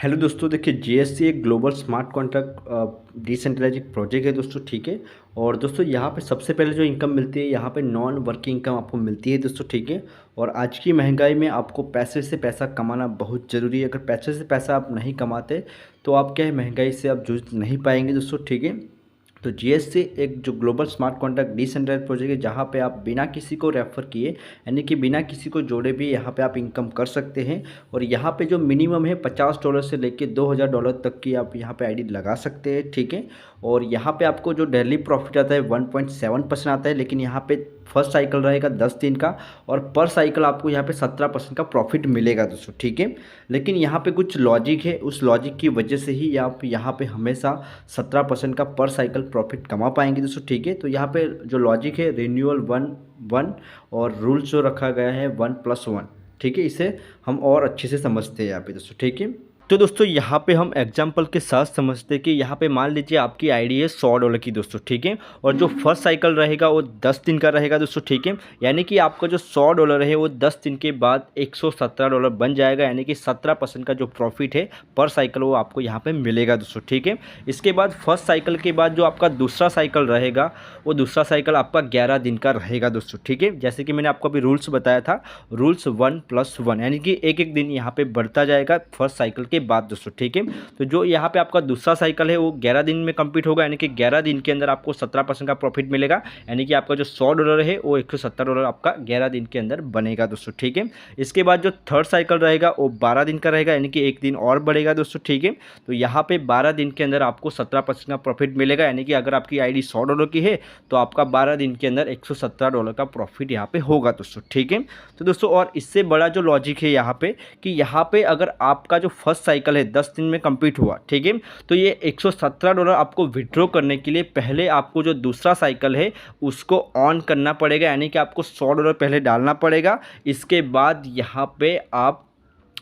Hello दोस्तों, देखिए GSC एक global smart contract decentralised project है दोस्तों। ठीक है। और दोस्तों यहाँ पे सबसे पहले जो इनकम मिलती है, यहाँ पे नॉन वर्किंग इनकम आपको मिलती है दोस्तों। ठीक है। और आज की महंगाई में आपको पैसे से पैसा कमाना बहुत ज़रूरी है। अगर पैसे से पैसा आप नहीं कमाते तो आप क्या है, महंगाई से आप जूझ नहीं पाएंगे दोस्तों। ठीक है। तो जीएससी एक जो global smart contract decentralised project है, जहाँ पे आप बिना किसी को रेफ़र किए, यानी कि बिना किसी को जोड़े भी यहाँ पे आप इनकम कर सकते हैं। और यहाँ पे जो मिनिमम है $50 से लेके $2000 तक की आप यहाँ पे आईडी लगा सकते हैं। ठीक है। और यहाँ पे आपको जो डेली प्रॉफिट आता है 1.7% आता है, लेकिन यहाँ पे फर्स्ट साइकिल रहेगा 10 दिन का, और पर साइकिल आपको यहाँ पे 17% का प्रॉफिट मिलेगा दोस्तों। ठीक है। लेकिन यहाँ पे कुछ लॉजिक है, उस लॉजिक की वजह से ही आप यहाँ पे हमेशा 17% का पर साइकिल प्रॉफिट कमा पाएंगे दोस्तों। ठीक है। तो यहाँ पे जो लॉजिक है, रिन्यूअल 1 और रूल्स जो रखा गया है 1+1। ठीक है। इसे हम और अच्छे से समझते हैं यहाँ पे दोस्तों। ठीक है। तो दोस्तों यहाँ पे हम एग्जांपल के साथ समझते हैं कि यहाँ पे मान लीजिए आपकी आईडी है $100 की दोस्तों। ठीक है। और जो फर्स्ट साइकिल रहेगा वो 10 दिन का रहेगा दोस्तों। ठीक है। यानी कि आपका जो $100 है वो 10 दिन के बाद $117 बन जाएगा, यानी कि 17% का जो प्रॉफिट है पर साइकिल वो आपको यहाँ पे मिलेगा दोस्तों। ठीक है। इसके बाद फर्स्ट साइकिल के बाद जो आपका दूसरा साइकिल रहेगा, वो दूसरा साइकिल आपका 11 दिन का रहेगा दोस्तों। ठीक है। जैसे कि मैंने आपको अभी रूल्स बताया था, रूल्स 1+1, यानी कि एक एक दिन यहाँ पे बढ़ता जाएगा फर्स्ट साइकिल के बाद दोस्तों। ठीक है। तो जो यहाँ पे आपका दूसरा साइकिल है वो 11 दिन में कंप्लीट होगा, यानी कि 11 दिन के अंदर आपको 17% का प्रॉफिट मिलेगा, यानी कि आपका जो $100 है वो $170 आपका 11 दिन के अंदर बनेगा दोस्तों। ठीक है। इसके बाद जो थर्ड साइकिल रहेगा वो 12 दिन का रहेगा, यानी कि एक दिन और बढ़ेगा दोस्तों। ठीक है। तो यहाँ पे 12 दिन के अंदर आपको 17% का प्रॉफिट मिलेगा, यानी कि अगर आपकी आईडी $100 की है तो आपका 12 दिन के अंदर $117 का प्रॉफिट यहाँ पे होगा दोस्तों। ठीक है। तो दोस्तों और इससे बड़ा जो लॉजिक है यहाँ पे, कि यहाँ पे अगर आपका जो फर्स्ट साइकिल है 10 दिन में कंप्लीट हुआ, ठीक है, तो ये $117 आपको विड्रॉ करने के लिए पहले आपको जो दूसरा साइकिल है उसको ऑन करना पड़ेगा, यानी कि आपको $100 पहले डालना पड़ेगा। इसके बाद यहाँ पे आप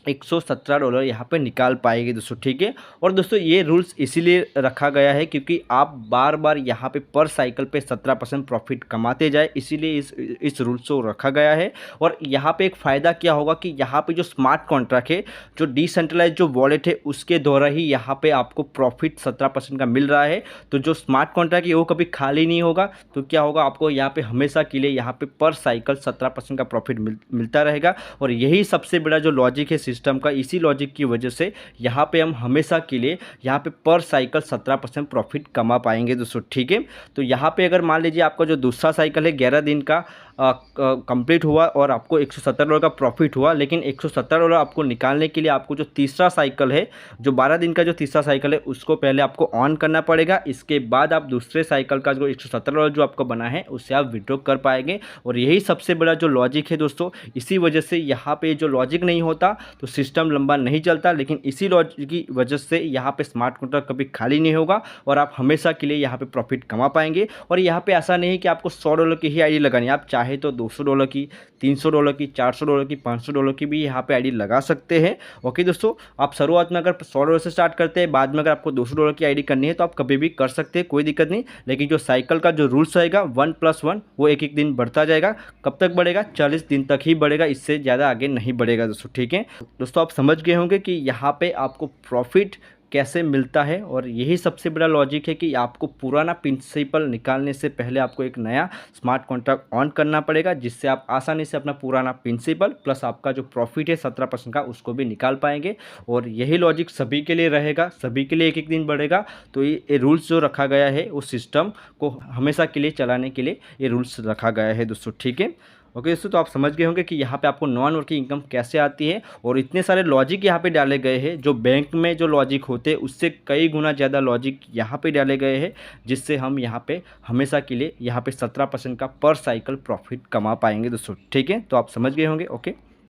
$117 यहाँ पे निकाल पाएंगे दोस्तों। ठीक है। और दोस्तों ये रूल्स इसीलिए रखा गया है क्योंकि आप बार बार यहाँ पे पर साइकिल पे 17% प्रॉफिट कमाते जाए, इसीलिए इस रूल्स को रखा गया है। और यहाँ पे एक फ़ायदा क्या होगा कि यहाँ पे जो स्मार्ट कॉन्ट्रैक्ट है, जो डिसेंट्रलाइज जो वॉलेट है, उसके द्वारा ही यहाँ पे आपको प्रॉफिट 17% का मिल रहा है। तो जो स्मार्ट कॉन्ट्रैक्ट है वो कभी खाली नहीं होगा, तो क्या होगा, आपको यहाँ पे हमेशा के लिए यहाँ पे पर साइकिल 17% का प्रॉफिट मिलता रहेगा। और यही सबसे बड़ा जो लॉजिक है सिस्टम का, इसी लॉजिक की वजह से यहाँ पे हम हमेशा के लिए यहाँ पे पर साइकिल 17% प्रॉफिट कमा पाएंगे दोस्तों। ठीक है। तो यहाँ पे अगर मान लीजिए आपका जो दूसरा साइकिल है 11 दिन का कंप्लीट हुआ और आपको $117 का प्रॉफिट हुआ, लेकिन $117 आपको निकालने के लिए आपको जो तीसरा साइकिल है, जो 12 दिन का जो तीसरा साइकिल है, उसको पहले आपको ऑन करना पड़ेगा। इसके बाद आप दूसरे साइकिल का जो $117 जो आपको बना है उससे आप विड्रॉ कर पाएंगे। और यही सबसे बड़ा जो लॉजिक है दोस्तों, इसी वजह से यहाँ पे जो लॉजिक नहीं होता तो सिस्टम लंबा नहीं चलता, लेकिन इसी लॉजिक की वजह से यहाँ पे स्मार्ट कॉन्ट्रैक्ट कभी खाली नहीं होगा और आप हमेशा के लिए यहाँ पे प्रॉफिट कमा पाएंगे। और यहाँ पे ऐसा नहीं है कि आपको $100 की ही आईडी लगानी है, आप चाहे तो $200 की, $300 की, $400 की, $500 की भी यहाँ पे आईडी लगा सकते हैं। ओके दोस्तों, आप शुरुआत में अगर $100 से स्टार्ट करते हैं, बाद में अगर आपको $200 की आईडी करनी है तो आप कभी भी कर सकते हैं, कोई दिक्कत नहीं। लेकिन जो साइकिल का जो रूल्स रहेगा 1+1, वो एक एक दिन बढ़ता जाएगा। कब तक बढ़ेगा? 40 दिन तक ही बढ़ेगा, इससे ज़्यादा आगे नहीं बढ़ेगा दोस्तों। ठीक है दोस्तों, आप समझ गए होंगे कि यहाँ पे आपको प्रॉफिट कैसे मिलता है। और यही सबसे बड़ा लॉजिक है कि आपको पुराना प्रिंसिपल निकालने से पहले आपको एक नया स्मार्ट कॉन्ट्रैक्ट ऑन करना पड़ेगा, जिससे आप आसानी से अपना पुराना प्रिंसिपल प्लस आपका जो प्रॉफिट है 17% का, उसको भी निकाल पाएंगे। और यही लॉजिक सभी के लिए रहेगा, सभी के लिए एक एक दिन बढ़ेगा। तो ये रूल्स जो रखा गया है उस सिस्टम को हमेशा के लिए चलाने के लिए ये रूल्स रखा गया है दोस्तों। ठीक है। ओके दोस्तों, तो आप समझ गए होंगे कि यहाँ पे आपको नॉन वर्किंग इनकम कैसे आती है। और इतने सारे लॉजिक यहाँ पे डाले गए हैं, जो बैंक में जो लॉजिक होते हैं उससे कई गुना ज़्यादा लॉजिक यहाँ पे डाले गए हैं, जिससे हम यहाँ पे हमेशा के लिए यहाँ पे 17% का पर साइकिल प्रॉफिट कमा पाएंगे दोस्तों। ठीक है। तो आप समझ गए होंगे। ओके।